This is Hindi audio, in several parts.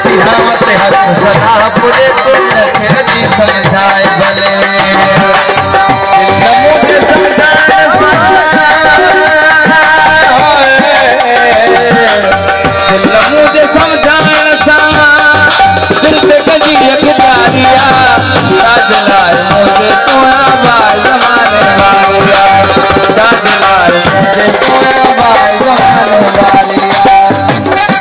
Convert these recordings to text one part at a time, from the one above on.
सिहावत हथ सदा पूरे दिल दी समझाए भले मुझे समझाए मुझे समझाने सा दिल पे कजी अखदारिया साजलाल मुझे तोड़ा बाल जमाने वालिया साजलाल मुझे तोड़ा बाल जमाने वालिया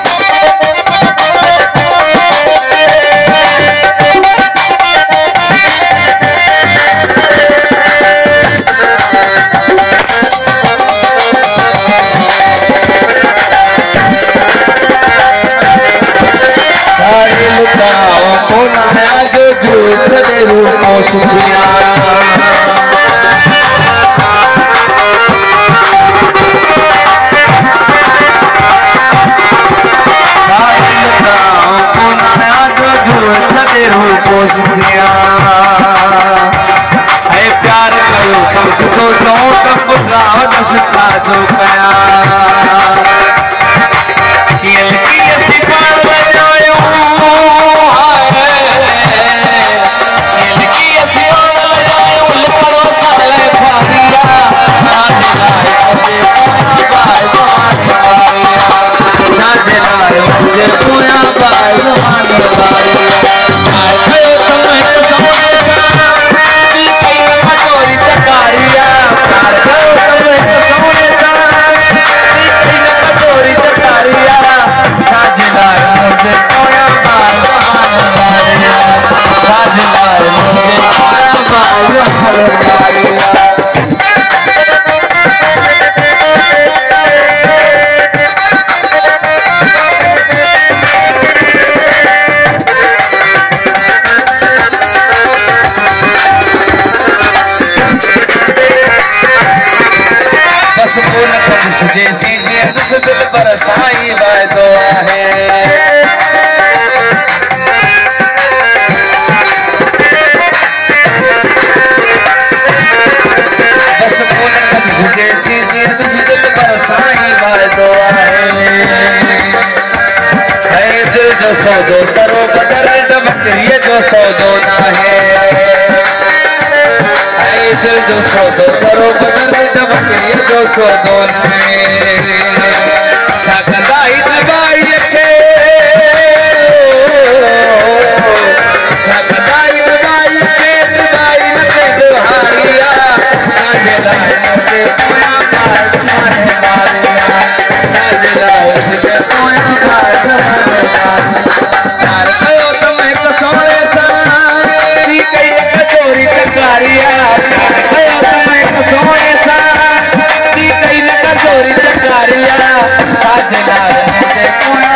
रूपों सुखिया रूपों सुखिया है प्यार कयो तुझको चोट पुराव दस साजो कया कियल की सिपाल बजायो मुझे पूरा बाल जमाने वालिया कटोरी चकारिया कटोरी चकारिया साजलाल मुझे पूरा बाल जमाने वालिया साजलाल मुझे पूरा बाल जमाने वालिया जैसी जिस दिल पर साई वायदो है बस बोल जैसी जिस दिल पर साई वायदो है दिल जो सौदो सरो बदर ये जो सौदो ना है दिल जो सौदो करो बदल ये जो सौदो नहीं छकदाई दबाई के छकदाई दबाई के दबाई मते दुहारिया साजलाल मुझे पूरा बाल जमाने वालिया साजलाल मुझे पूरा बाल जमाने वालिया यार कयो तुम एक सोने सा दी कई कटोरी चकारिया चोरी चकारिया साजलाल मुझे पूरा